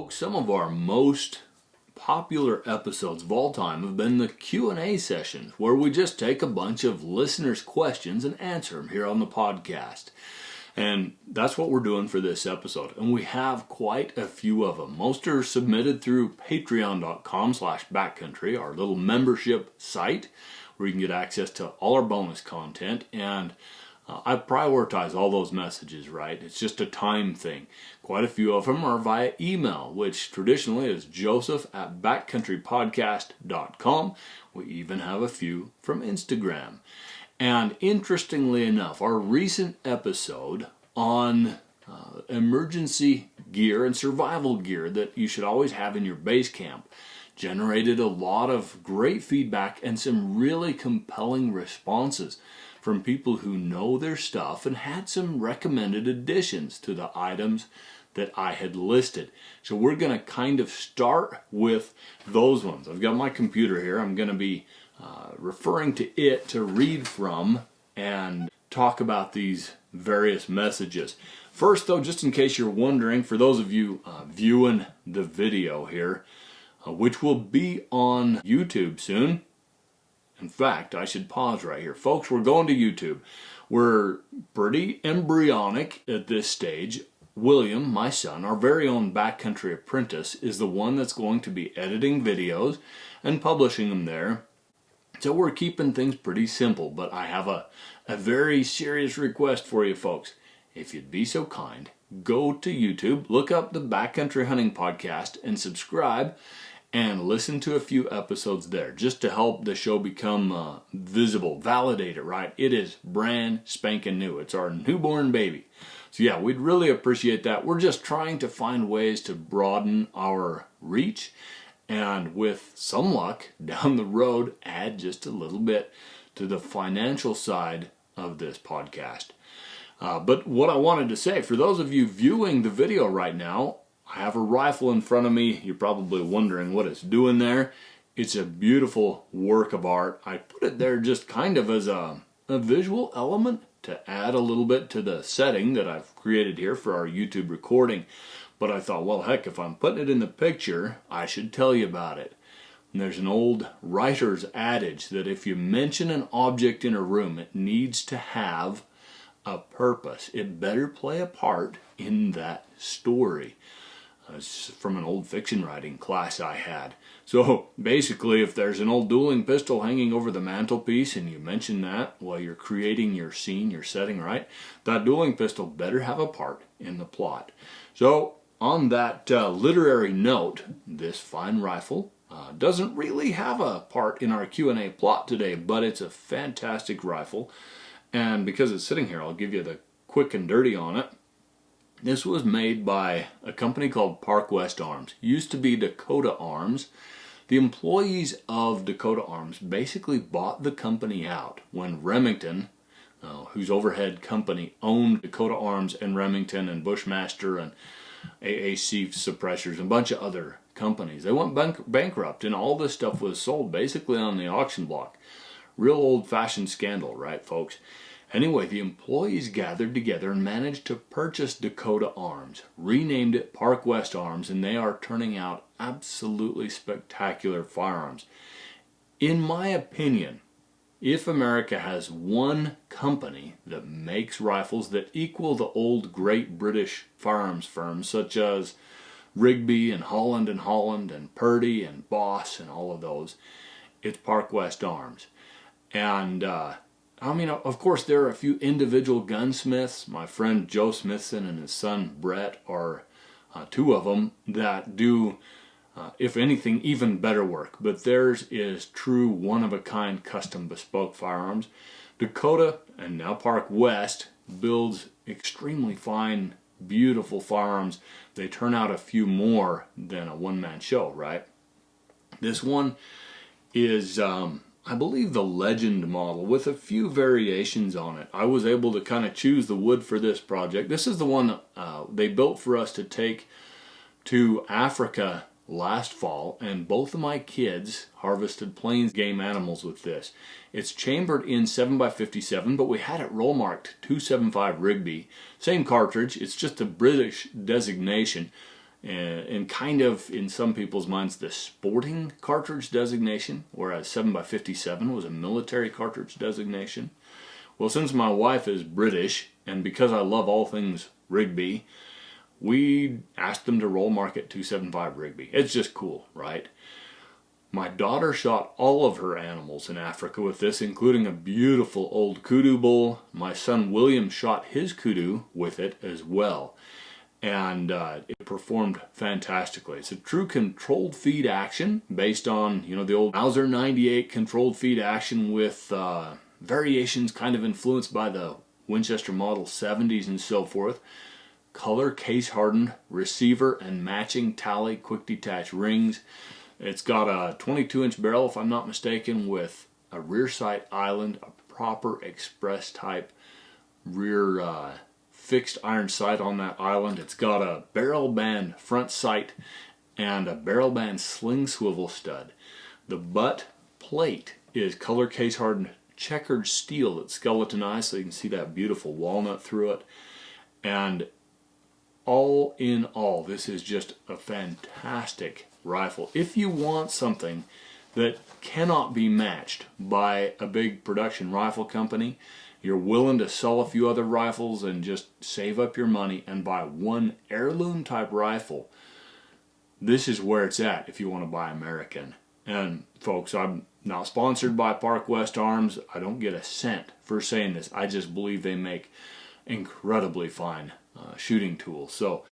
folks, some of our most popular episodes of all time have been the Q&A sessions, where we just take a bunch of listeners' questions and answer them here on the podcast. And that's what we're doing for this episode. And we have quite a few of them. Most are submitted through patreon.com/backcountry, our little membership site where you can get access to all our bonus content. And I prioritize all those messages, right? It's just a time thing. Quite a few of them are via email, which traditionally is joseph@backcountrypodcast.com. We even have a few from Instagram. And interestingly enough, our recent episode on emergency gear and survival gear that you should always have in your base camp generated a lot of great feedback and some really compelling responses from people who know their stuff and had some recommended additions to the items that I had listed. So we're going to kind of start with those ones. I've got my computer here. I'm going to be referring to it to read from and talk about these various messages. First though, just in case you're wondering, for those of you viewing the video here, which will be on YouTube soon. In fact, I should pause right here. Folks, we're going to YouTube. We're pretty embryonic at this stage. William, my son, our very own backcountry apprentice, is the one that's going to be editing videos and publishing them there. So we're keeping things pretty simple, but I have a very serious request for you folks. If you'd be so kind, go to YouTube, look up the Backcountry Hunting Podcast, and subscribe, and listen to a few episodes there, just to help the show become visible, validate it, right? It is brand spanking new. It's our newborn baby. So yeah, we'd really appreciate that. We're just trying to find ways to broaden our reach, and with some luck, down the road, add just a little bit to the financial side of this podcast. But what I wanted to say, for those of you viewing the video right now, I have a rifle in front of me. You're probably wondering what it's doing there. It's a beautiful work of art. I put it there just kind of as a visual element to add a little bit to the setting that I've created here for our YouTube recording. But I thought, well, heck, if I'm putting it in the picture, I should tell you about it. And there's an old writer's adage that if you mention an object in a room, it needs to have a purpose. It better play a part in that story. It's from an old fiction writing class I had. So basically, if there's an old dueling pistol hanging over the mantelpiece and you mention that while you're creating your scene, your setting, right, that dueling pistol better have a part in the plot. So on that literary note, this fine rifle doesn't really have a part in our Q&A plot today, but it's a fantastic rifle. And because it's sitting here, I'll give you the quick and dirty on it. This was made by a company called Park West Arms. Used to be Dakota Arms. The employees of Dakota Arms basically bought the company out when Remington, whose overhead company owned Dakota Arms and Remington and Bushmaster and AAC suppressors and a bunch of other companies. They went bankrupt, and all this stuff was sold basically on the auction block. Real old-fashioned scandal, right, folks? Anyway, the employees gathered together and managed to purchase Dakota Arms, renamed it Park West Arms, and they are turning out absolutely spectacular firearms. In my opinion, if America has one company that makes rifles that equal the old great British firearms firms such as Rigby and Holland and Purdy and Boss and all of those, it's Park West Arms. And I mean, of course, there are a few individual gunsmiths. My friend Joe Smithson and his son Brett are two of them that do, if anything, even better work. But theirs is true one-of-a-kind custom bespoke firearms. Dakota, and now Park West, builds extremely fine, beautiful firearms. They turn out a few more than a one-man show, right? This one is I believe the Legend model with a few variations on it. I was able to kind of choose the wood for this project. This is the one they built for us to take to Africa last fall, and both of my kids harvested plains game animals with this. It's chambered in 7x57, but we had it roll marked 275 Rigby. Same cartridge, it's just a British designation. and kind of, in some people's minds, the sporting cartridge designation, whereas 7x57 was a military cartridge designation. Well, since my wife is British, and because I love all things Rigby, we asked them to roll market 275 Rigby. It's just cool, right? My daughter shot all of her animals in Africa with this, including a beautiful old kudu bull. My son William shot his kudu with it as well. And it performed fantastically. It's a true controlled feed action based on, the old Mauser 98 controlled feed action with variations kind of influenced by the Winchester Model 70s and so forth. Color case hardened receiver and matching tally quick detach rings. It's got a 22-inch barrel, if I'm not mistaken, with a rear sight island, a proper express type rear fixed iron sight on that island. It's got a barrel band front sight and a barrel band sling swivel stud. The butt plate is color case hardened checkered steel that's skeletonized, so you can see that beautiful walnut through it. And all in all, this is just a fantastic rifle. If you want something that cannot be matched by a big production rifle company, you're willing to sell a few other rifles and just save up your money and buy one heirloom type rifle, this is where it's at if you want to buy American. And folks, I'm not sponsored by Park West Arms. I don't get a cent for saying this. I just believe they make incredibly fine shooting tools. So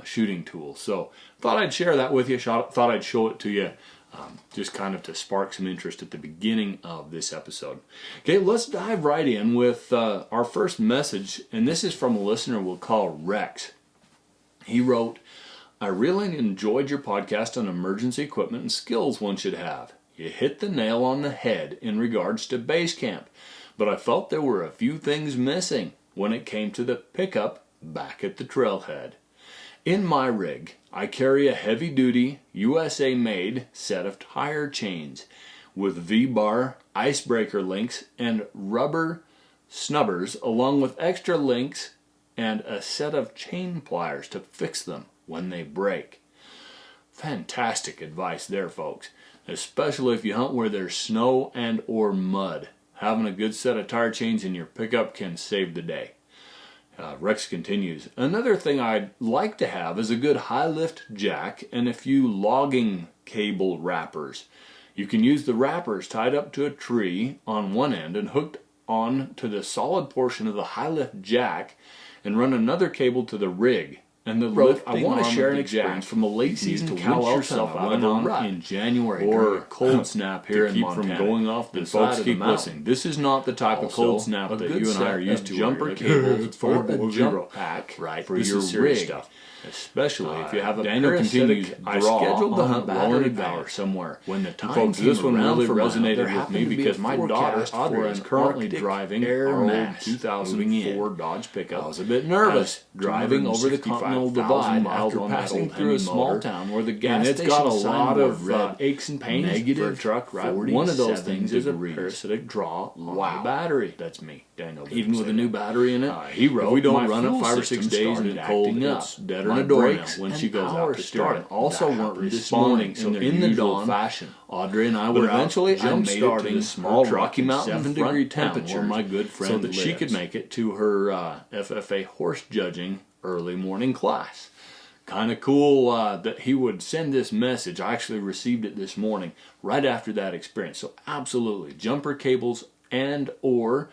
shooting tool. So thought I'd share that with you. Thought I'd show it to you, just kind of to spark some interest at the beginning of this episode. Okay, let's dive right in with our first message, and this is from a listener we'll call Rex. He wrote, "I really enjoyed your podcast on emergency equipment and skills one should have. You hit the nail on the head in regards to base camp, but I felt there were a few things missing when it came to the pickup back at the trailhead. In my rig, I carry a heavy-duty, USA-made set of tire chains with V-bar, icebreaker links, and rubber snubbers, along with extra links and a set of chain pliers to fix them when they break." Fantastic advice there, folks, especially if you hunt where there's snow and or mud. Having a good set of tire chains in your pickup can save the day. Rex continues, "Another thing I'd like to have is a good high lift jack and a few logging cable wrappers. You can use the wrappers tied up to a tree on one end and hooked on to the solid portion of the high lift jack and run another cable to the rig. And the lifting, I want to share an experience from a late season cow elk hunt I went on in January or a cold snap here in Montana. From going off the side of the mountain. This is not the type of cold snap that you and I are used to. Jumper cables for a jump pack, right? For your rig stuff. Especially if you have a Daniel continues, I scheduled the hunt well in advance somewhere. When the time folks, this one really resonated with me because my daughter Audrey is currently driving our old 2004 Dodge pickup. I was a bit nervous driving over the continental Continental Divide after passing through a small town where the gas station got a lot of aches and pains for a truck. Right, one of those things is a parasitic draw on the battery. That's me, Daniel. Even with a new battery in it, he wrote, if we don't run it 5 or 6 days in the cold, it's dead on a doornail when she goes out to start it. Also weren't responding, so in the dawn fashion, Audrey and I would eventually jump-starting a small Rocky Mountain 7-degree temperature where my good friend so that she could make it to her FFA horse judging early morning class. Kind of cool that he would send this message. I actually received it this morning right after that experience. So absolutely, jumper cables and or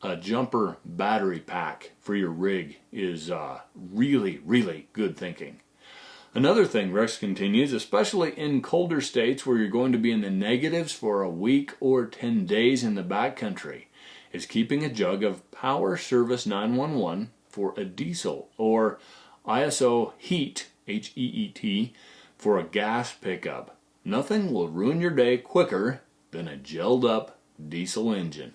a jumper battery pack for your rig is really, really good thinking. Another thing, Rex continues, especially in colder states where you're going to be in the negatives for a week or 10 days in the backcountry, is keeping a jug of Power Service 911 for a diesel or ISO heat, H-E-E-T, for a gas pickup. Nothing will ruin your day quicker than a gelled up diesel engine.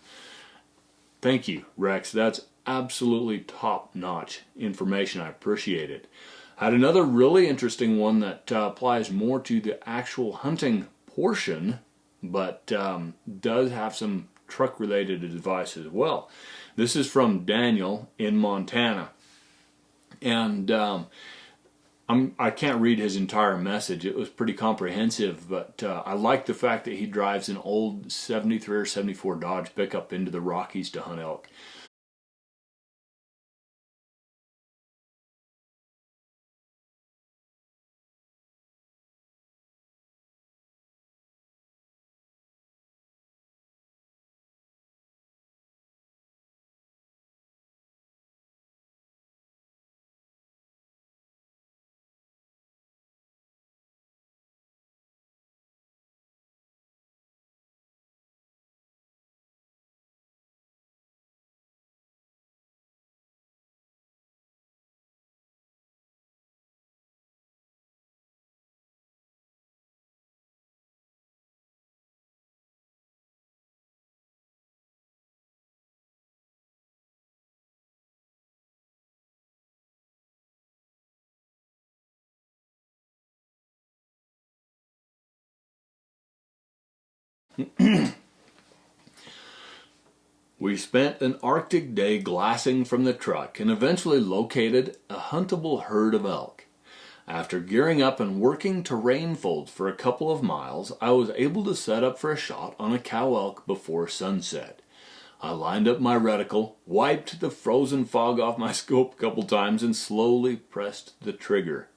Thank you, Rex. That's absolutely top-notch information. I appreciate it. Had another really interesting one that applies more to the actual hunting portion, but does have some truck-related advice as well. This is from Daniel in Montana. And I can't read his entire message. It was pretty comprehensive, but I like the fact that he drives an old 73 or 74 Dodge pickup into the Rockies to hunt elk. We spent an Arctic day glassing from the truck and eventually located a huntable herd of elk. After gearing up and working terrain folds for a couple of miles, I was able to set up for a shot on a cow elk before sunset. I lined up my reticle, wiped the frozen fog off my scope a couple times, and slowly pressed the trigger,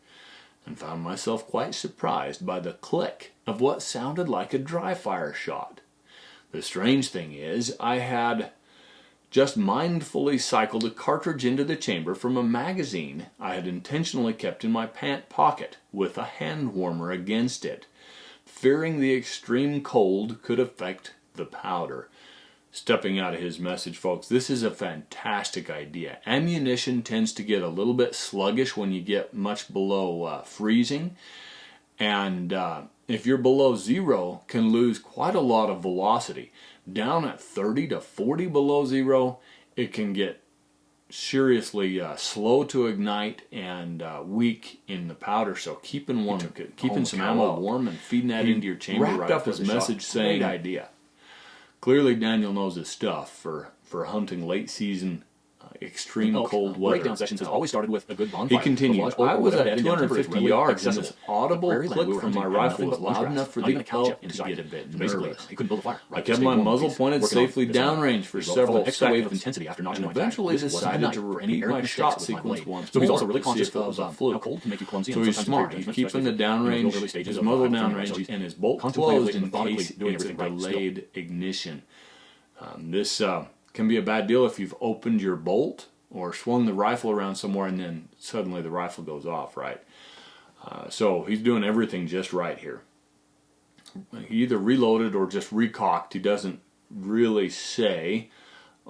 and found myself quite surprised by the click of what sounded like a dry fire shot. The strange thing is, I had just mindfully cycled a cartridge into the chamber from a magazine I had intentionally kept in my pant pocket with a hand warmer against it, fearing the extreme cold could affect the powder. Stepping out of his message, folks, this is a fantastic idea. Ammunition tends to get a little bit sluggish when you get much below freezing, and if you're below zero, can lose quite a lot of velocity. Down at 30 to 40 below zero, it can get seriously slow to ignite and weak in the powder. So keeping some ammo warm and feeding that into your chamber wrapped up his message saying, great idea. Clearly Daniel knows his stuff for hunting late season extreme cold weather. Breakdown sessions has always started with a good bonfire. He continued, I was at 250 yards and this audible click from my rifle was loud enough for the elk to get a bit nervous. He couldn't build a fire. I kept my muzzle pointed safely downrange for several seconds, intensity after notching and eventually decided to repeat my shot sequence once so he's more also really to see conscious if it was a of how fluke. cold can make you clumsy. So he's smart. He's keeping the downrange, his muzzle downrange, and his bolt closed in case it's a delayed ignition. This can be a bad deal if you've opened your bolt or swung the rifle around somewhere and then suddenly the rifle goes off, right? So he's doing everything just right here. He either reloaded or just recocked. He doesn't really say.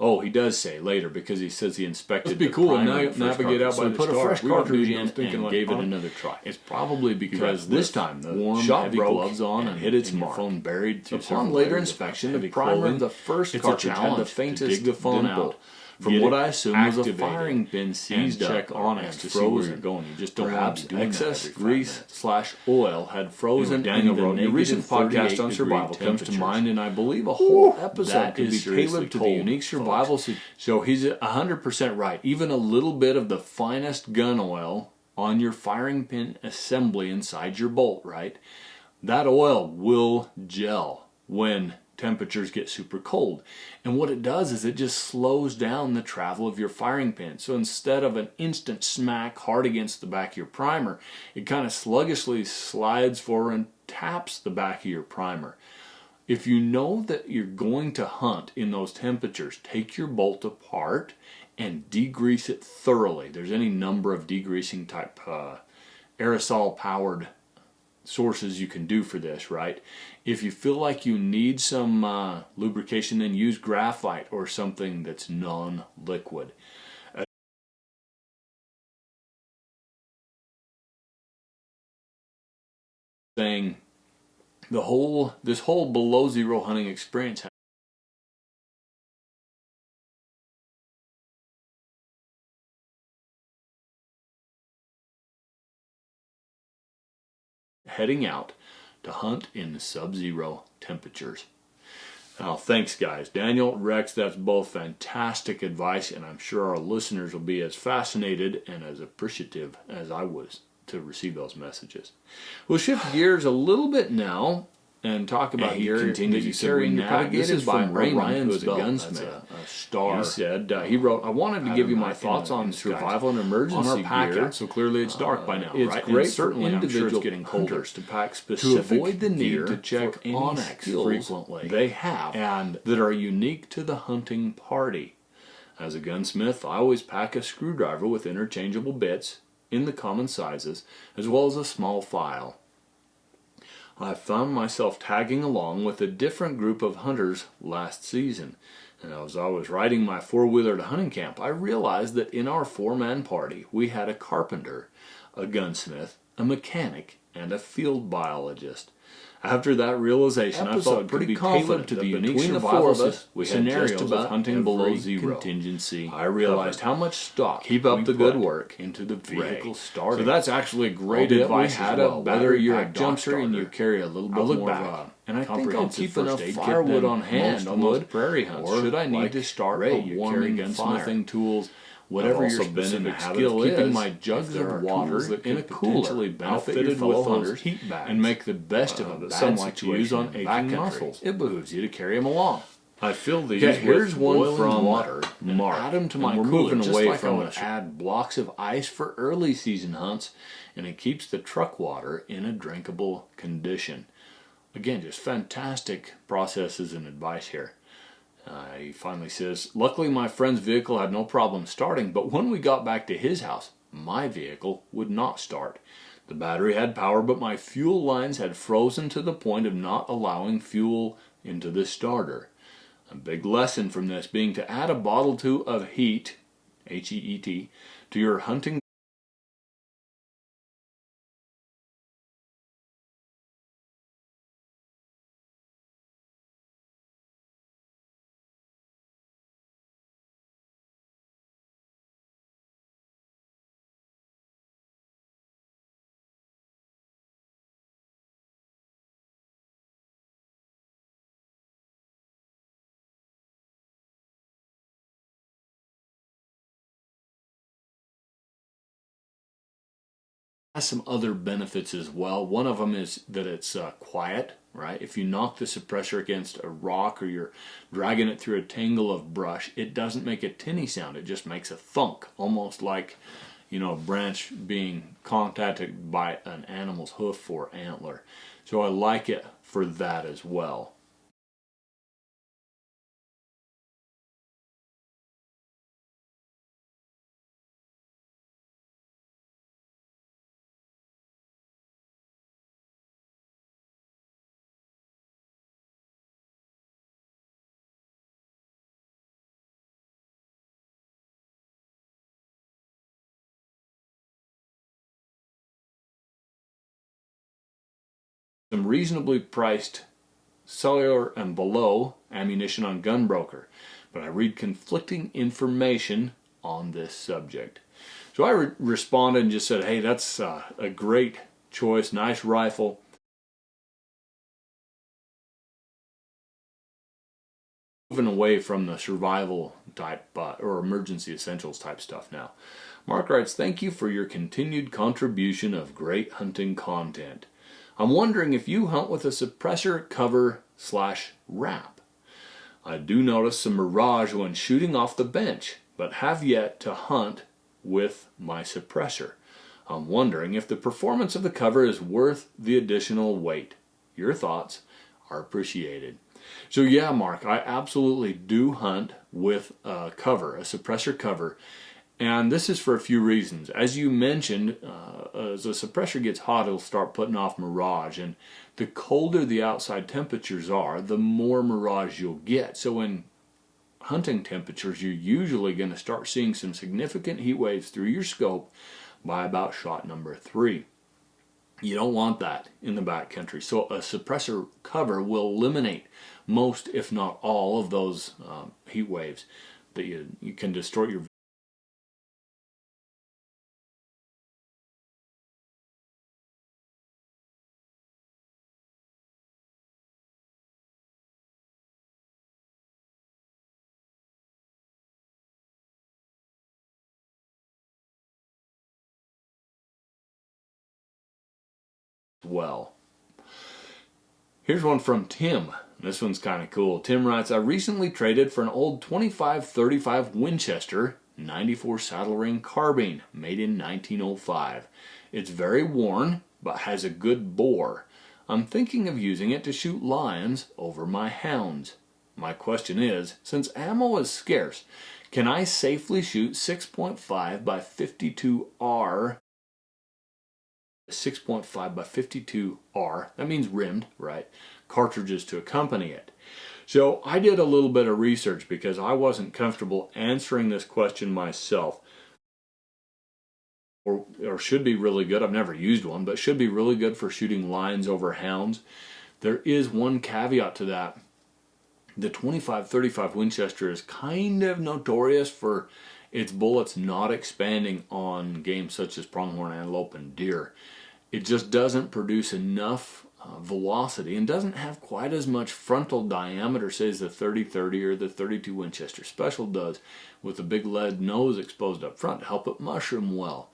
Oh, he does say later because he says he inspected. Let's be cool and navigate out by the put a fresh cartridge in and gave it like, another try. It's probably because this time the warm, shot broke, gloves on and hit its mark. Phone buried through. Upon later inspection, the primer, the first cartridge had the faintest dimple. from what I assume was a activated firing pin seized up check on it and to see where you're frozen. going. You just don't Perhaps want to be doing excess that every 5 grease minutes. / oil had frozen. Daniel in the wrote, your recent podcast on survival comes to mind, and I believe a whole episode that could be is seriously tailored to the cold, unique survival folks. So he's 100% right. Even a little bit of the finest gun oil on your firing pin assembly inside your bolt, right? That oil will gel when temperatures get super cold. And what it does is it just slows down the travel of your firing pin. So instead of an instant smack hard against the back of your primer, it kind of sluggishly slides forward and taps the back of your primer. If you know that you're going to hunt in those temperatures, take your bolt apart and degrease it thoroughly. There's any number of degreasing type aerosol powered sources you can do for this, right? If you feel like you need some lubrication, then use graphite or something that's non-liquid. Saying this whole below zero hunting experience heading out to hunt in sub-zero temperatures. Now, thanks, guys. Daniel, Rex, that's both fantastic advice, and I'm sure our listeners will be as fascinated and as appreciative as I was to receive those messages. We'll shift gears a little bit now and talk about gear that you carry in your pack. This is by Ryan, who is a gunsmith. A star. He said, he wrote, I wanted to give you my thoughts on survival and emergency gear. So clearly it's dark by now, It's right? great And certainly for individual it's getting colder to pack specific to avoid the need gear to check for any Onyx skills frequently. they have and that are unique to the hunting party. As a gunsmith, I always pack a screwdriver with interchangeable bits in the common sizes, as well as a small file. I found myself tagging along with a different group of hunters last season, and as I was riding my four-wheeler to hunting camp, I realized that in our four-man party we had a carpenter, a gunsmith, a mechanic, and a field biologist. After that realization, I felt pretty confident to the unique survival of us, we had just about hunting below zero contingency. I realized how much stock keep up the good work into the vehicle starter. So that's actually great advice. Had a whether you're a jumper and you carry a little bit more of a and I think I'll keep enough firewood on hand on those prairie hunts. Or should I need to start a warming gunsmithing tools? Whatever your specific skill is, keeping my jugs of water in a cooler outfitted with those heat bags and make the best of a bad situation on aching muscles. It behooves you to carry them along. I fill these here's one from water, Mark, add them to my cooler, moving away from it. Add blocks of ice for early season hunts, and it keeps the truck water in a drinkable condition. Again, just fantastic processes and advice here. He finally says, luckily my friend's vehicle had no problem starting, but when we got back to his house, my vehicle would not start. The battery had power, but my fuel lines had frozen to the point of not allowing fuel into the starter. A big lesson from this being to add a bottle or two of heat, H-E-E-T, to your hunting has some other benefits as well. One of them is that it's quiet, right? If you knock the suppressor against a rock or you're dragging it through a tangle of brush, it doesn't make a tinny sound. It just makes a thunk, almost like, a branch being contacted by an animal's hoof or antler. So I like it for that as well. Some reasonably priced cellular and below ammunition on Gunbroker. but I read conflicting information on this subject. So I responded and just said, hey, that's a great choice, nice rifle. Moving away from the survival type or emergency essentials type stuff now. Mark writes, thank you for your continued contribution of great hunting content. I'm wondering if you hunt with a suppressor cover / wrap. I do notice some mirage when shooting off the bench, but have yet to hunt with my suppressor. I'm wondering if the performance of the cover is worth the additional weight. Your thoughts are appreciated. So yeah, Mark, I absolutely do hunt with a cover, a suppressor cover. And this is for a few reasons. As you mentioned, as the suppressor gets hot, it'll start putting off mirage. And the colder the outside temperatures are, the more mirage you'll get. So in hunting temperatures, you're usually going to start seeing some significant heat waves through your scope by about shot number 3. You don't want that in the backcountry. So a suppressor cover will eliminate most, if not all, of those heat waves that you can destroy your well. Here's one from Tim. This one's kind of cool. Tim writes, I recently traded for an old 25-35 Winchester 94 saddle ring carbine made in 1905. It's very worn, but has a good bore. I'm thinking of using it to shoot lions over my hounds. My question is, since ammo is scarce, can I safely shoot 6.5 by 52R 6.5 by 52R, that means rimmed, right, cartridges to accompany it? So I did a little bit of research because I wasn't comfortable answering this question myself. Or should be really good. I've never used one, but should be really good for shooting lions over hounds. There is one caveat to that. The 25-35 Winchester is kind of notorious for its bullets not expanding on game such as pronghorn antelope and deer. It just doesn't produce enough velocity and doesn't have quite as much frontal diameter, say, as the 30-30 or the 32 Winchester Special does, with the big lead nose exposed up front to help it mushroom well.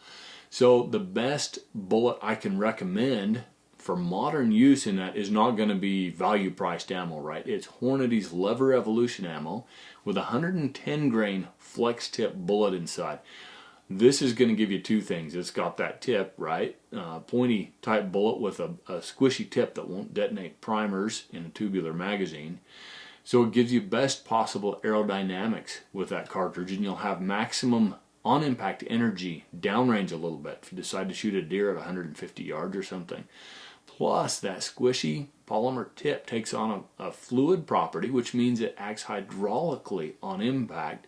So the best bullet I can recommend for modern use in that is not going to be value priced ammo, right? It's Hornady's Lever Evolution ammo with a 110 grain flex tip bullet inside. This is going to give you two things. It's got that tip, right? Pointy type bullet with a squishy tip that won't detonate primers in a tubular magazine. So it gives you best possible aerodynamics with that cartridge, and you'll have maximum on-impact energy downrange a little bit if you decide to shoot a deer at 150 yards or something. Plus, that squishy polymer tip takes on a fluid property, which means it acts hydraulically on impact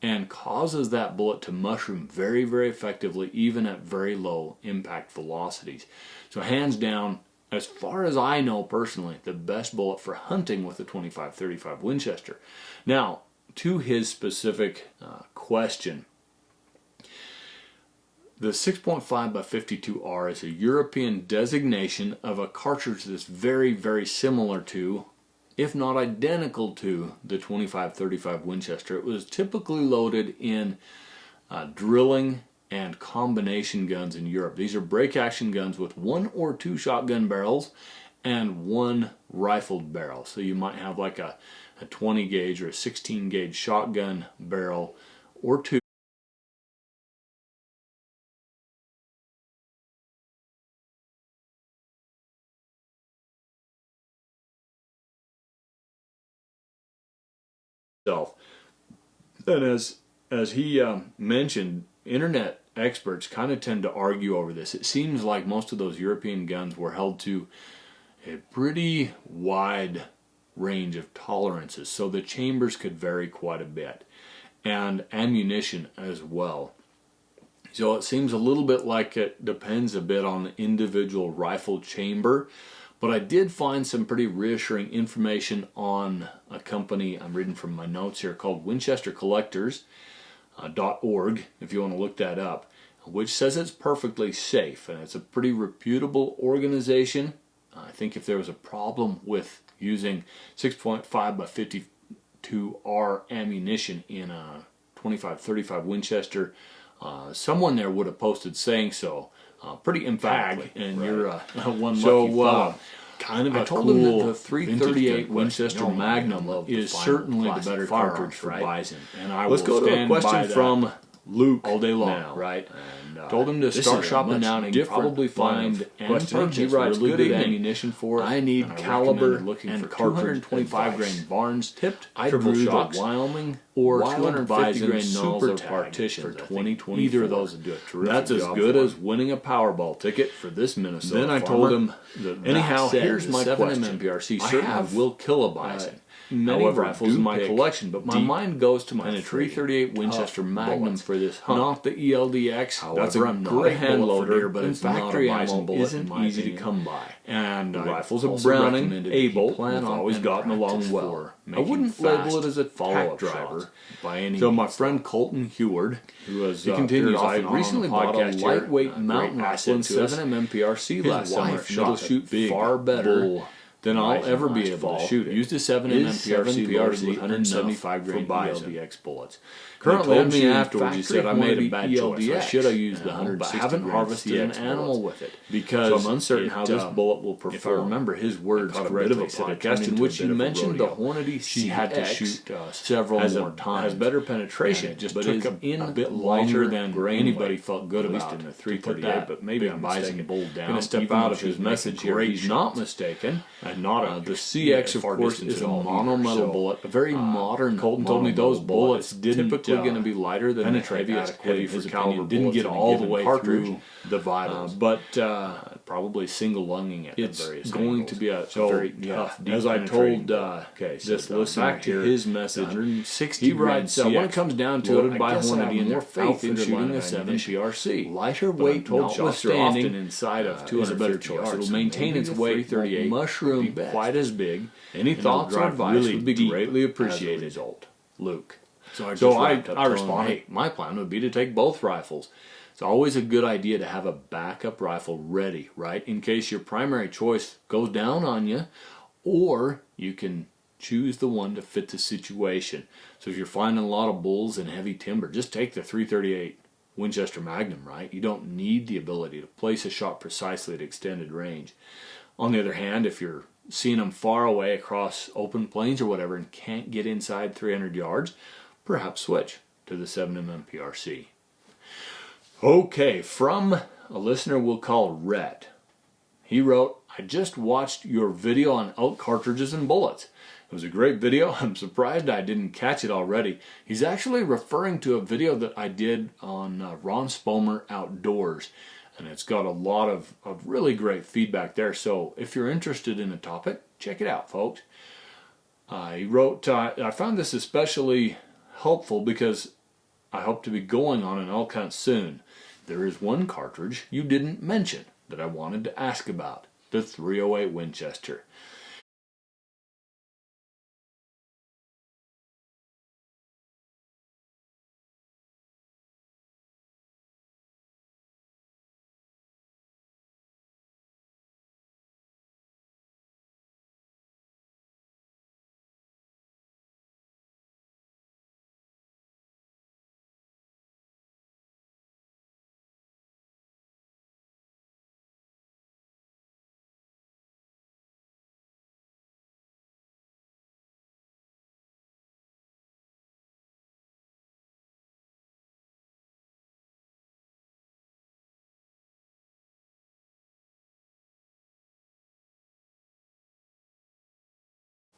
and causes that bullet to mushroom very, very effectively, even at very low impact velocities. So hands down, as far as I know personally, the best bullet for hunting with the 25-35 Winchester. Now, to his specific question, the 6.5 by 52R is a European designation of a cartridge that's very, very similar to, if not identical to, the 25-35 Winchester. It was typically loaded in drilling and combination guns in Europe. These are break action guns with 1 or 2 shotgun barrels and 1 rifled barrel. So you might have like a 20 gauge or a 16 gauge shotgun barrel or 2. And as he mentioned, internet experts kind of tend to argue over this. It seems like most of those European guns were held to a pretty wide range of tolerances, so the chambers could vary quite a bit, and ammunition as well. So it seems a little bit like it depends a bit on the individual rifle chamber, But I did find some pretty reassuring information on a company I'm reading from my notes here called WinchesterCollectors.org, if you want to look that up, which says it's perfectly safe, and it's a pretty reputable organization. I think if there was a problem with using 6.5 by 52R ammunition in a 25-35 Winchester, someone there would have posted saying so, pretty emphatically. And right. You're one lucky fellow. Kind of I told him that the 338 Winchester Magnum is certainly the better cartridge for bison. And let's go to a question from Luke all day long, now, right? And, told him to start shopping down and probably find and purchase he writes really good ammunition for it. I need caliber looking for 225 grain Barnes tipped, triple shocks, Wyoming, or 250 grain super partition for 2020. Either of those would do it terrific. That's as good as winning a Powerball ticket for this Minnesota. Then I told him, anyhow, here's my question. MPRC certainly will kill a bison. Many rifles in my collection, but my mind goes to my 338 Winchester Magnum for this hunt. Not the ELDX. However, that's a great hand loader, but its factory ammo isn't easy to come by. And rifles of Browning, Able, have always gotten along well. I wouldn't label it as a follow-up driver by any means. So my friend Colton Heward, who has continued I recently bought a lightweight mountain rifle in 7mm MPRC last summer. It'll shoot far better than I'll ever be able to shoot it. Used a 7mm MPRC loaded with 175 grain ELDX bullets. Currently, told me afterwards, he said I made a bad choice. I should have used the 160 grain. I haven't harvested an animal with it because I'm uncertain how this bullet will perform. If I remember his words correctly, in which you mentioned the Hornady CX. She had to shoot several more times. Has better penetration, just took a bit longer than anybody felt good about. At least in the 338, but maybe I'm mistaken. Going to step out of his message here. He's not mistaken. Not the CX, of course, is a monometal bullet, a very modern. Colton told me those bullets typically going to be lighter than the heaviest heavy for caliber. Didn't get all the way through the vitals, but probably single lunging it. It's going to be a very tough. As I told this listener here, his message, 160 he writes, when it comes down to it, by Hornady and their faith in shooting a 7 PRC. Lighter weight, notwithstanding, inside of 200 is a better choice. It'll maintain its weight. 38 mushroom quite as big. Any thoughts or advice really would be greatly appreciated. Luke. So I responded, hey, my plan would be to take both rifles. It's always a good idea to have a backup rifle ready, right? In case your primary choice goes down on you, or you can choose the one to fit the situation. So if you're finding a lot of bulls and heavy timber, just take the 338 Winchester Magnum, right? You don't need the ability to place a shot precisely at extended range. On the other hand, if you're seeing them far away across open plains or whatever and can't get inside 300 yards, perhaps switch to the 7mm PRC. Okay, from a listener we'll call Rhett. He wrote, I just watched your video on elk cartridges and bullets. It was a great video. I'm surprised I didn't catch it already. He's actually referring to a video that I did on Ron Spomer Outdoors. And it's got a lot of really great feedback there. So if you're interested in the topic, check it out, folks. He wrote, I found this especially helpful because I hope to be going on an elk hunt soon. There is one cartridge you didn't mention that I wanted to ask about, the 308 Winchester.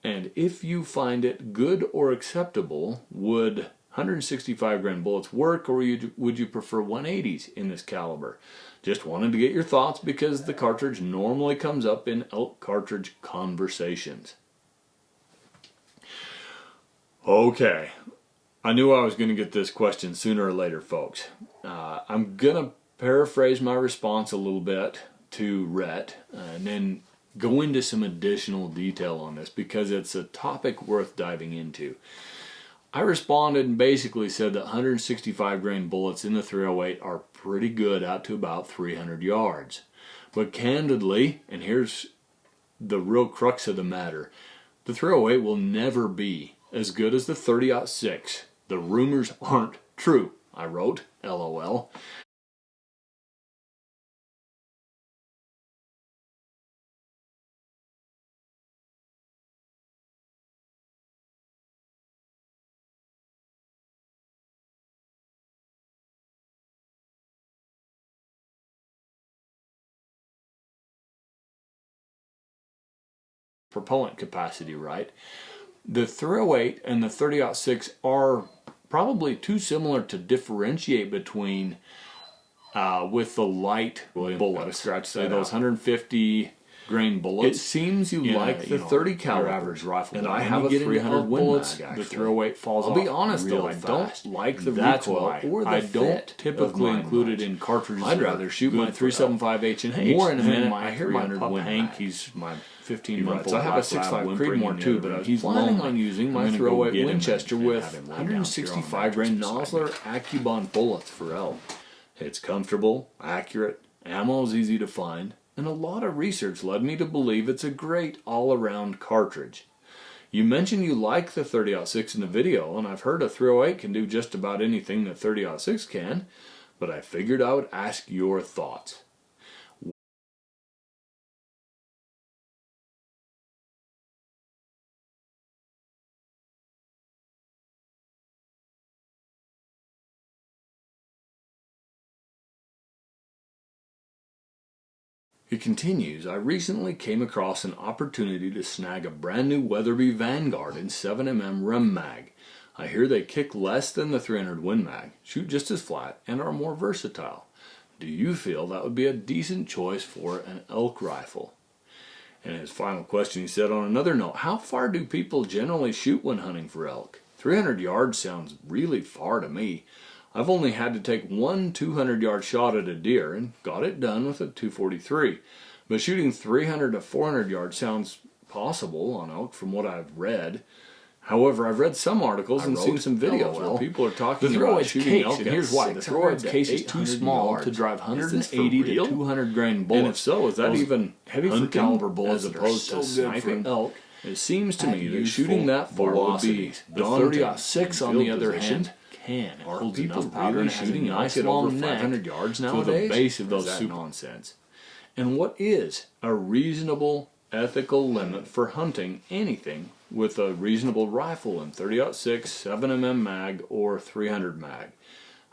And if you find it good or acceptable, would 165 grain bullets work, or would you prefer 180s in this caliber? Just wanted to get your thoughts because the cartridge normally comes up in elk cartridge conversations. Okay, I knew I was going to get this question sooner or later, folks. I'm going to paraphrase my response a little bit to Rhett, and then go into some additional detail on this because it's a topic worth diving into. I responded and basically said that 165 grain bullets in the 308 are pretty good out to about 300 yards. But candidly, and here's the real crux of the matter, the 308 will never be as good as the 30-06. The rumors aren't true, I wrote, LOL. Propellant capacity right. The 308 and the 30-06 are probably too similar to differentiate between with the light bullets. Say those 150 grain bullets. It seems you like the 30 caliber average rifle, and I have a 300 bullets. The 308 falls off. I'll be honest though, I don't like the recoil or the fit. I don't typically include it in cartridges. I'd rather shoot my 375 H&H. More in a minute. I hear my pup Hank. He's my 15-month-old. So I have a 6.5 Creedmoor too, but he's planning on using my 308 Winchester with 165 grain Nosler Accubon bullets for elk. It's comfortable, accurate, ammo is easy to find, and a lot of research led me to believe it's a great all-around cartridge. You mentioned you like the 30-06 in the video, and I've heard a 308 can do just about anything that 30-06 can, but I figured I would ask your thoughts. It continues, I recently came across an opportunity to snag a brand new Weatherby Vanguard in 7mm Rem Mag. I hear they kick less than the 300 Win Mag, shoot just as flat, and are more versatile. Do you feel that would be a decent choice for an elk rifle? And his final question, he said on another note, how far do people generally shoot when hunting for elk? 300 yards sounds really far to me. I've only had to take one 200-yard shot at a deer and got it done with a .243. But shooting 300 to 400 yards sounds possible on elk from what I've read. However, I've read some articles and seen some videos where people are talking about shooting elk, and here's why. The 308's case is too small to drive 180 to 200 grain bullets. And if so, is that even heavy for caliber bullets as opposed to sniping elk? It seems to me that shooting that far would be the 30-06 on the other hand. Are people really shooting nice at over 500 yards nowadays? To the base of those super nonsense. And what is a reasonable ethical limit for hunting anything with a reasonable rifle in 30-06, 7mm mag, or 300 mag?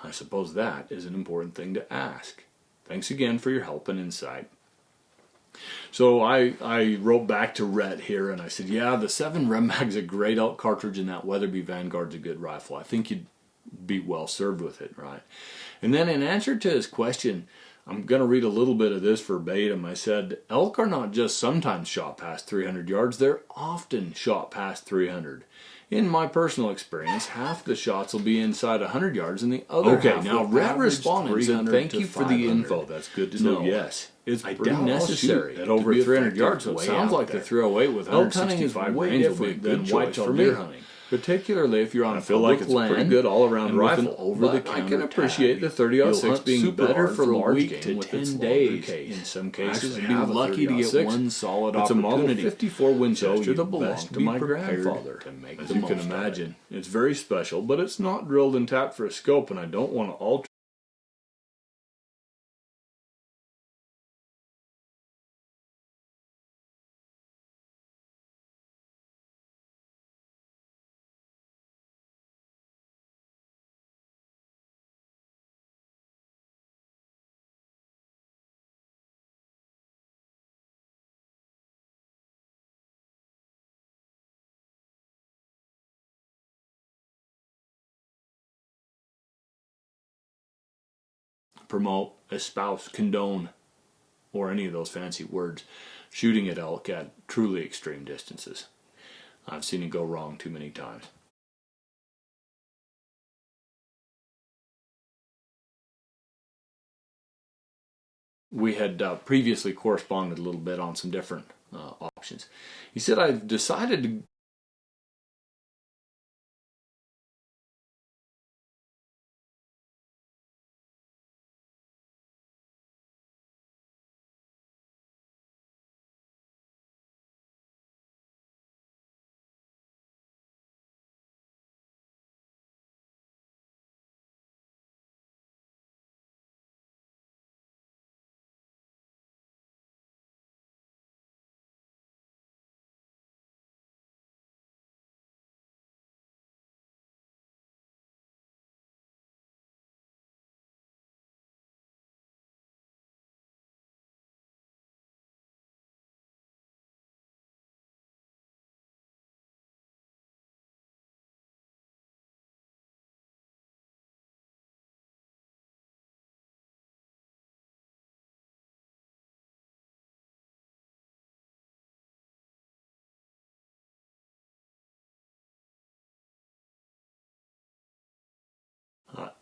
I suppose that is an important thing to ask. Thanks again for your help and insight. So I wrote back to Rhett here and I said, yeah, the 7 Rem Mag's a great elk cartridge and that Weatherby Vanguard's a good rifle. I think you'd be well served with it, right? And then in answer to his question, I'm going to read a little bit of this verbatim. I said, elk are not just sometimes shot past 300 yards, they're often shot past 300. In my personal experience, half the shots will be inside 100 yards and the other half now Red responded and said, thank you for the info. That's good to know. Yes, it's pretty necessary at over 300 yards. So it sounds like the 308 with 165 grains will be a good choice for deer hunting. Particularly if you're on public land, a pretty good all-around rifle. But I can appreciate the 30-06 being better for large game with 10 days. In some cases, I'd be lucky to get one solid opportunity. It's a Model 54 Winchester that belonged to my grandfather. As you can imagine, it's very special, but it's not drilled and tapped for a scope, and I don't want to alter. Promote, espouse, condone, or any of those fancy words, shooting at elk at truly extreme distances. I've seen it go wrong too many times. we had previously corresponded a little bit on some different options. He said, I've decided to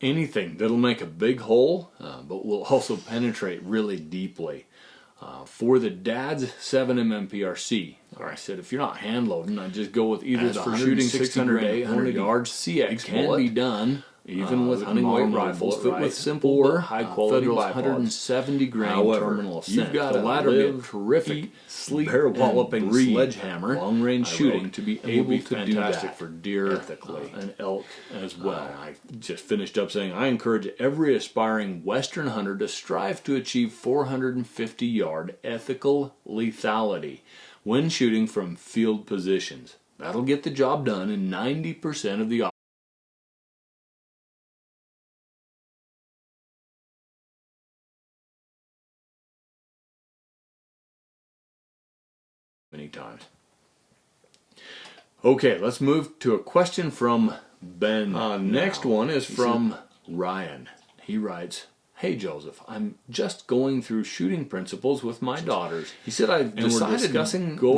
anything that'll make a big hole, but will also penetrate really deeply. For the Dad's 7mm PRC, I said if you're not hand loading, I'd just go with either for shooting 600 to 800 yards. CX can be done even with hunting weight rifles, fit with simple or high quality Federal's 170 grain However, terminal you've ascent. got The to latter live, get terrific, eat, sleep, barrel and walloping breathe sledgehammer, long range I shooting wrote, to be and will able be to do fantastic that for deer ethically. and elk as well. I just finished up saying I encourage every aspiring Western hunter to strive to achieve 450-yard ethical lethality when shooting from field positions. That'll get the job done in 90% of the many times. Okay, let's move to a question from Ben. Next one is from Ryan. He writes, "Hey Joseph, I'm just going through shooting principles with my daughters." He said, "I've decided discussing to go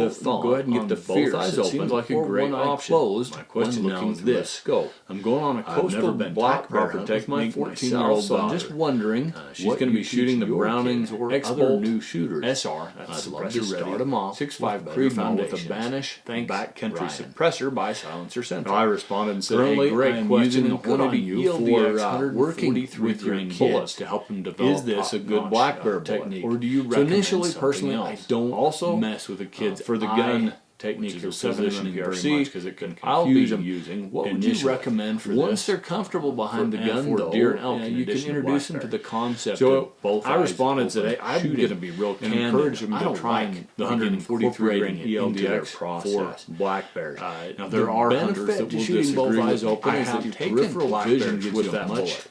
ahead and get the both eyes open. Seems like a or great one eye option. closed. My question when now looking is through a this: scope. I'm going on a I've coastal never been black top bear hunt hunt with my myself, 14-year-old so daughter. I'm just wondering She's what going to you be shooting the teach your Browning kids or X-Bolt other new shooters. SR. I'd I'd love love to to start start 'em them off off 6.5 with Creed better with a foundations. Banish Backcountry Ryan. suppressor by Silencer Center. I responded and said, Currently, "Hey, great I am question. using And the good on Hornady you Yield for DX working 143 with your grain kids bullets to help them develop. Is this a good top-notch, black bear technique, bullet? or do you So recommend initially, something personally, else? I don't also mess with a kid's for the eye, gun which technique is or a 7mm positioning PRC, very much because it can I'll confuse be them. using what would Initially. you recommend for Once this? they're comfortable behind the And gun, for though, deer and elk, in you can addition to introduce black them to bear. the concept So of both I eyes responded open today, I'm shooting going to be real and candid. encourage them I to don't try like the 143 grain ELDX for black bears. Now There are hunters benefit that to will shooting both disagree eyes with me. open I is that have your taken peripheral black vision bears gives with you a that much bullet.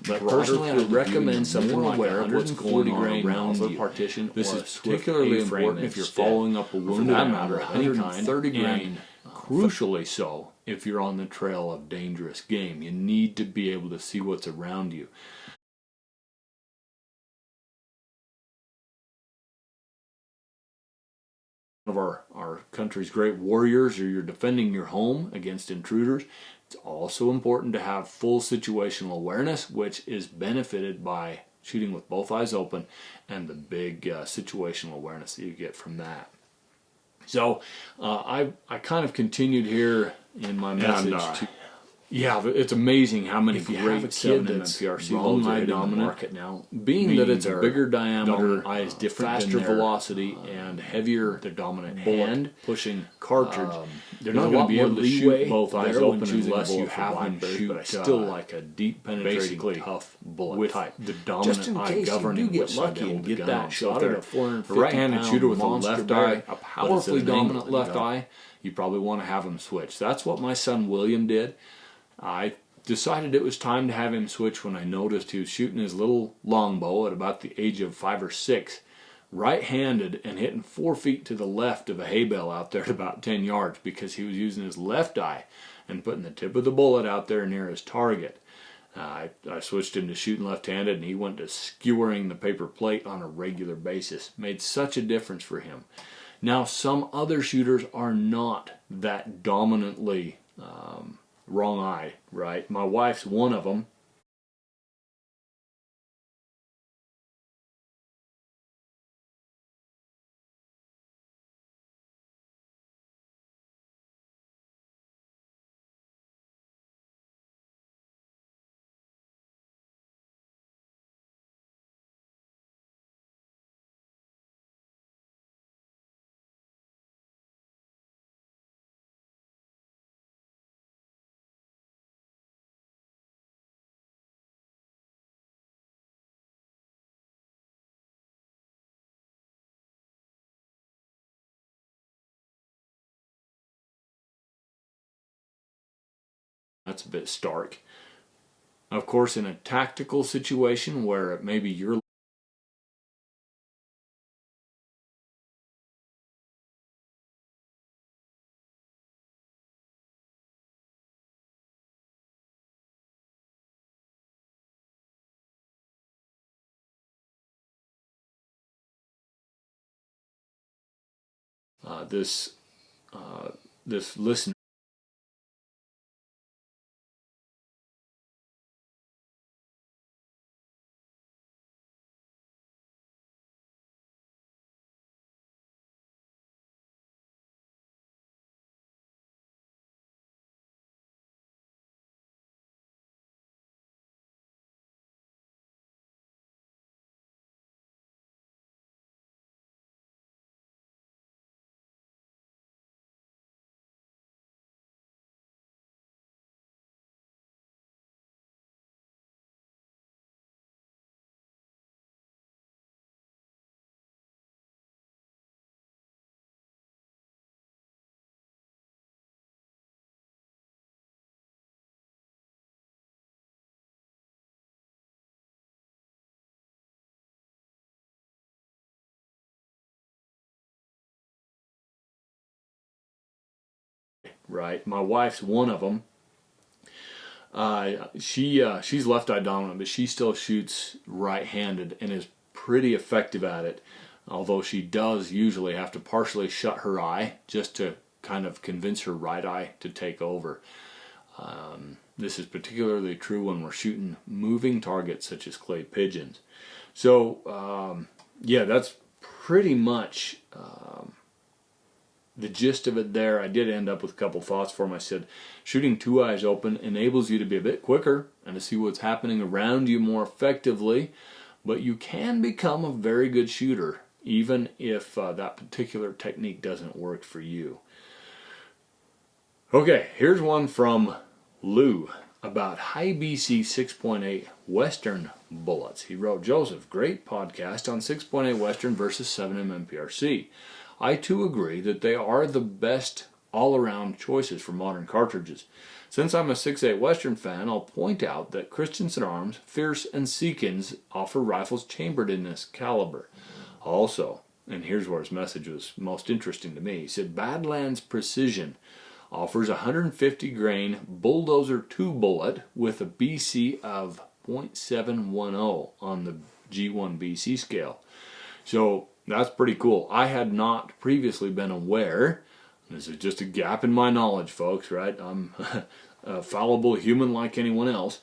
But broader personally, I field of view recommend and something more like aware of what's 140 going on grain around Mauser you. partition. This or is a Swift particularly A-frame important if you're instead. following up a For wounded that animal matter, of any kind, 130 and grain. crucially so if you're on the trail of dangerous game. You need to be able to see what's around you. One of our country's great warriors, or you're defending your home against intruders, it's also important to have full situational awareness, which is benefited by shooting with both eyes open and the big situational awareness that you get from that. So I kind of continued here in my message to. Yeah, it's amazing how many If you great have a kid 7mm that's PRC wrong loads are eye hitting the dominant, market now. Being that it's a their bigger diameter, dominant eye is different faster than their, velocity, and heavier their dominant bullet hand pushing cartridge. they're There's not a going lot to be more able to leeway shoot both eyes there when open choosing a unless you bullet for have them blackberries, shoot, but I still like a deep penetrating, basically tough bullet with type. The just dominant in eye case you governing do get which side lucky they and hold the get gun that on. shot So if at they're a 450 right-handed pound shooter with a monster left bear, eye, a a powerfully powerfully dominant England, left eye, you probably want to have them switch. That's what my son William did. I decided it was time to have him switch when I noticed he was shooting his little longbow at about the age of 5 or 6, right-handed and hitting 4 feet to the left of a hay bale out there at about 10 yards because he was using his left eye and putting the tip of the bullet out there near his target. I switched him to shooting left-handed, and he went to skewering the paper plate on a regular basis. Made such a difference for him. Now, some other shooters are not that dominantly wrong eye, right? My wife's one of them. That's a bit stark. Of course, in a tactical situation where maybe you're this this listener. Right, my wife's one of them. She's left eye dominant, but she still shoots right-handed and is pretty effective at it. Although she does usually have to partially shut her eye just to kind of convince her right eye to take over. This is particularly true when we're shooting moving targets such as clay pigeons. So yeah, that's pretty much the gist of it there. I did end up with a couple thoughts for him. I said, shooting two eyes open enables you to be a bit quicker and to see what's happening around you more effectively, but you can become a very good shooter even if that particular technique doesn't work for you. Okay, here's one from Lou about high BC 6.8 Western bullets. He wrote, Joseph, great podcast on 6.8 Western versus 7mm PRC. I too agree that they are the best all-around choices for modern cartridges. Since I'm a 6.8 Western fan, I'll point out that Christensen Arms, Fierce, and Seekins offer rifles chambered in this caliber. Also, and here's where his message was most interesting to me, he said Badlands Precision offers a 150 grain Bulldozer 2 bullet with a BC of .710 on the G1 BC scale. So that's pretty cool. I had not previously been aware, this is just a gap in my knowledge, folks, right? I'm a fallible human like anyone else.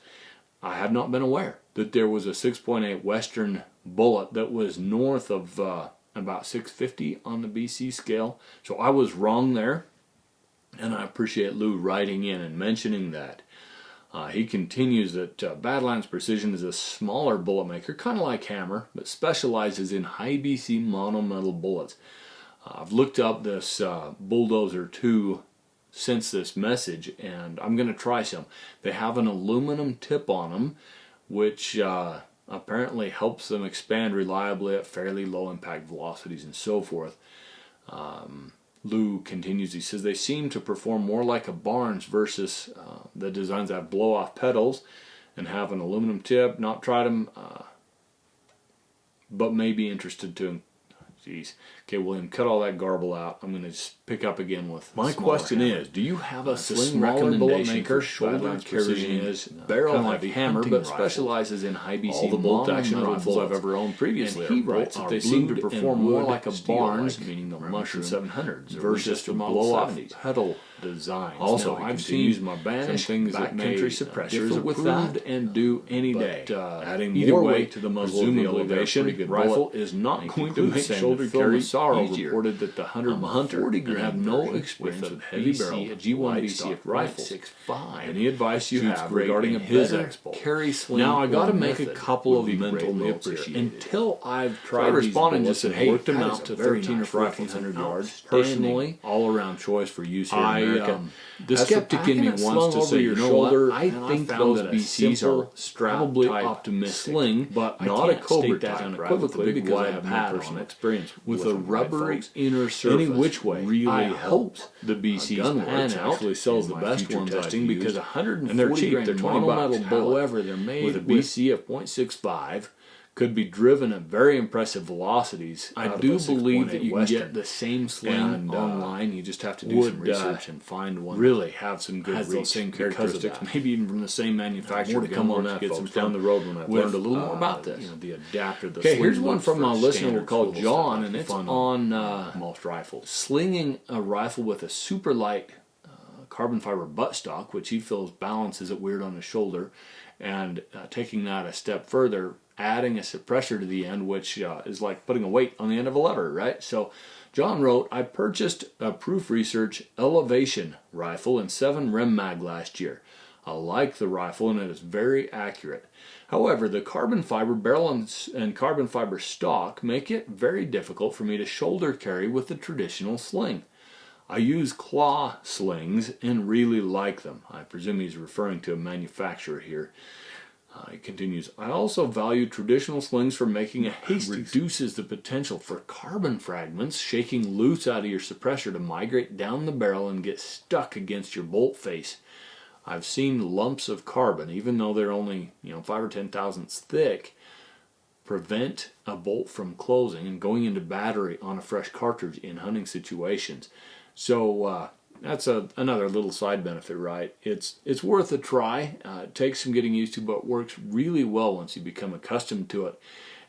I had not been aware that there was a 6.8 Western bullet that was north of about 650 on the BC scale. So I was wrong there, and I appreciate Lou writing in and mentioning that. He continues that Badlands Precision is a smaller bullet maker, kind of like Hammer, but specializes in high BC monometal bullets. I've looked up this Bulldozer 2 since this message, and I'm going to try some. They have an aluminum tip on them, which apparently helps them expand reliably at fairly low impact velocities and so forth. Lou continues, he says, they seem to perform more like a Barnes versus the designs that have blow-off pedals and have an aluminum tip. Not tried them, but may be interested to. Jeez. Okay, William, cut all that garble out. I'm going to just pick up again with my question is, do you have a sling bullet maker, shoulder carrying is barrel heavy hammer, but specializes in high BC all the bolt action rifles I've ever owned previously. And he writes that they seem to perform more like a Barnes, meaning the Mushroom 700s, versus the blow-off pedal designs. Also, I've seen my banished things that backcountry suppressors with that and do any day. Adding more weight to the muzzle of the elevation rifle is not going to make shoulder carry sorrow. Reported that the 140 gram have no experience with heavy barrel G1 BC rifles. Any advice you have regarding a his expo carry sling? Now I got to make a couple of mental notes here. Until I've tried these bullets just said, hey, worked them out to 13 or 1400 yards. Personally, all-around choice for use here in America. The skeptic in me wants to say, your you know shoulder, what? I think those BCs are probably optimistic, sling, but not I a Cobra that type, unequivocally because I have no personal experience with a rubbery folks. inner surface. Any which way really helps. helps. The BCs Gunworks pan out actually sells the best future ones testing I've because used, 140 and they're cheap. grain They're $20. monometal bullet. However, they're made with a BC of .65 could be driven at very impressive velocities. I out do of a believe that 6.8 you can Western. get the same sling And, online. You just have to do some would, research and find one really that have some good has reach those same because of characteristics. that. Maybe even from the same manufacturer. More to come on Gunworks that, gets folks, them down the road when I've with, learned a little more about this. The adapter. The Okay, here's sling one loop from for a listener we'll standard call swivel John, stuff. and it's Fun on most rifles. slinging a rifle with a super light carbon fiber buttstock, which he feels balances it weird on his shoulder, and taking that a step further, adding a suppressor to the end, which is like putting a weight on the end of a lever, right? So John wrote, I purchased a Proof Research Elevation rifle in 7 Rem Mag last year. I like the rifle and it is very accurate. However, the carbon fiber barrel and carbon fiber stock make it very difficult for me to shoulder carry with the traditional sling. I use claw slings and really like them. I presume he's referring to a manufacturer here. He continues, I also value traditional slings for making a hasty. Reduces the potential for carbon fragments shaking loose out of your suppressor to migrate down the barrel and get stuck against your bolt face. I've seen lumps of carbon, even though they're only 5 or 10 thousandths thick, prevent a bolt from closing and going into battery on a fresh cartridge in hunting situations. So that's another little side benefit, right? It's worth a try. It takes some getting used to, but works really well once you become accustomed to it.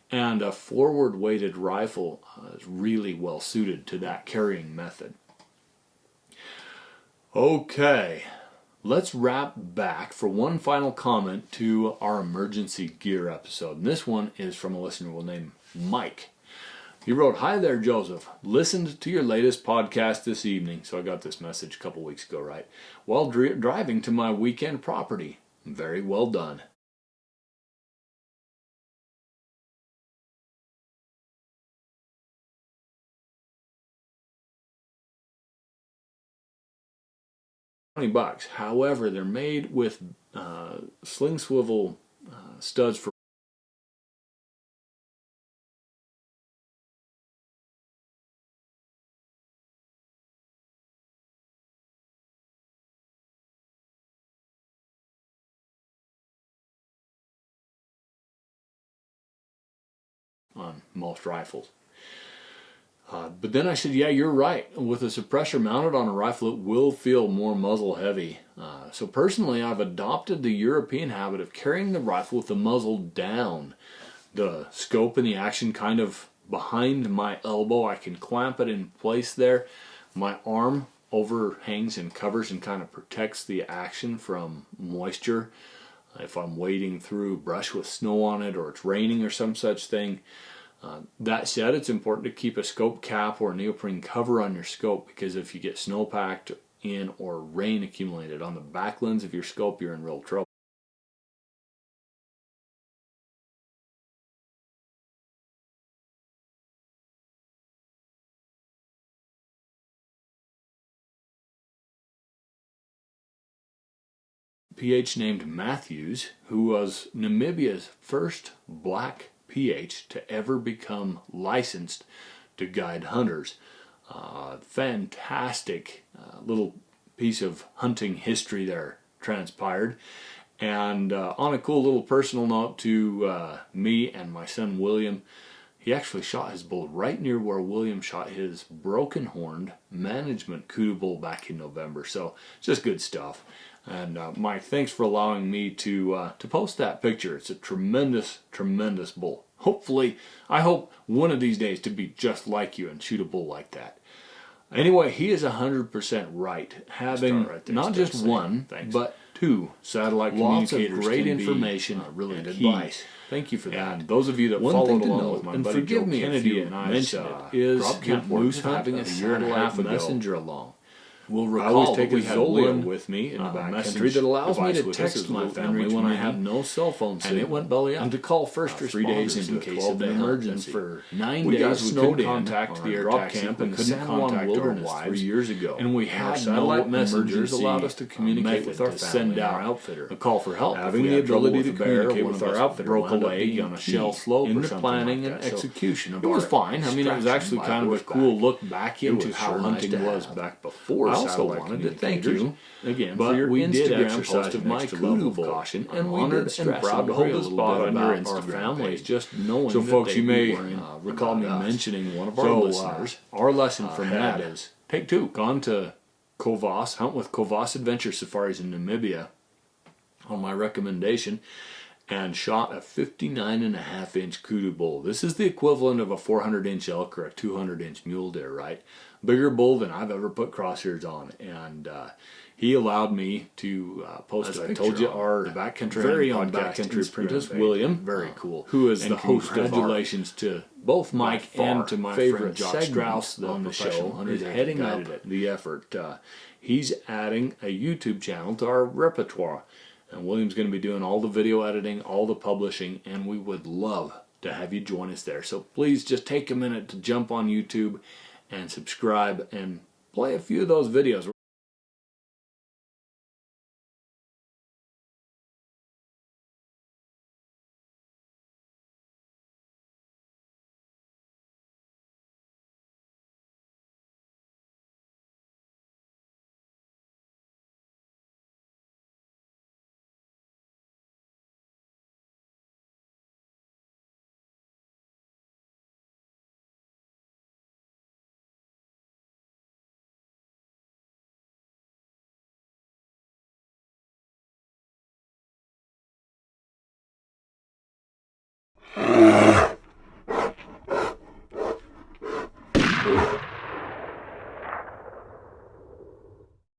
And a forward-weighted rifle is really well suited to that carrying method. Okay, let's wrap back for one final comment to our emergency gear episode. And this one is from a listener we'll name Mike. He wrote, Hi there, Joseph. Listened to your latest podcast this evening. So I got this message a couple weeks ago, right? While driving to my weekend property. Very well done. $20. However, they're made with sling swivel studs for on most rifles. But then I said, yeah, you're right. With a suppressor mounted on a rifle, it will feel more muzzle heavy. So personally, I've adopted the European habit of carrying the rifle with the muzzle down. The scope and the action kind of behind my elbow. I can clamp it in place there. My arm overhangs and covers and kind of protects the action from moisture. If I'm wading through brush with snow on it or it's raining or some such thing. That said, it's important to keep a scope cap or a neoprene cover on your scope, because if you get snow packed in or rain accumulated on the back lens of your scope, you're in real trouble. PH named Matthews, who was Namibia's first black PH to ever become licensed to guide hunters. Fantastic little piece of hunting history there transpired. And on a cool little personal note to me and my son William, he actually shot his bull right near where William shot his broken-horned management kudu bull back in November. So just good stuff. And Mike, thanks for allowing me to post that picture. It's a tremendous, tremendous bull. Hopefully, I hope one of these days to be just like you and shoot a bull like that. Anyway, he is 100% right. Having right there, not just one, but two satellite communicators, lots of great information, really good advice. Thank you for that. And those of you that followed along with my buddy Joe Kennedy and I mentioned it is Camp Moose having a year and a half ago messenger along. will I recall always that take a we had Zolio one with me in the backcountry message that allows me device to with us text as my little family inReach when I Mini. have no cell phone signal. And it went belly up. And to call first 3 days responders into in a case 12-day of an hunt. emergency. And for 9 We got days we snowed couldn't in contact on the our air drop taxi camp in in the San San Juan Juan Wilderness Wilderness 3 years ago. and we Our had satellite no messengers emergency allowed us to communicate method with our to family send and our out outfitter. a call for help. Having If we the had trouble ability with to a bear, communicate one with of our us outfitter broke a wound up leg being on a key shell slope in or the something planning like and that. So execution of it was our fine. I mean, it was actually extraction kind of by a cool horseback. look back It into was how sure nice hunting to was have. back before I also satellite wanted to thank communicators. you again But for your we did Instagram exercise post of an my extra level kudu of bowl. caution, I'm and we honored did and stress proud and to pray hold a a little spot bit on your about our Instagram families, page. just knowing So that folks, they you may worried recall me about us. mentioning one of our So, listeners. our lesson from had that is take 2. Gone to Kovas, hunt with Kovas Adventure Safaris in Namibia on my recommendation, and shot a 59.5-inch kudu bull. This is the equivalent of a 400-inch elk or a 200-inch mule deer, right? Bigger bull than I've ever put crosshairs on. And he allowed me to post As a I picture told you, on our the Backcountry very Hunting own Podcast Backcountry Instagram apprentice, page. William, Very cool. who is And the host of our congratulations to both Mike and to my favorite friend Jock segment Strauss, the on the professional show, hunter is that heading guided up it. The effort. He's adding a YouTube channel to our repertoire. And William's going to be doing all the video editing, all the publishing, and we would love to have you join us there. So please just take a minute to jump on YouTube and subscribe and play a few of those videos.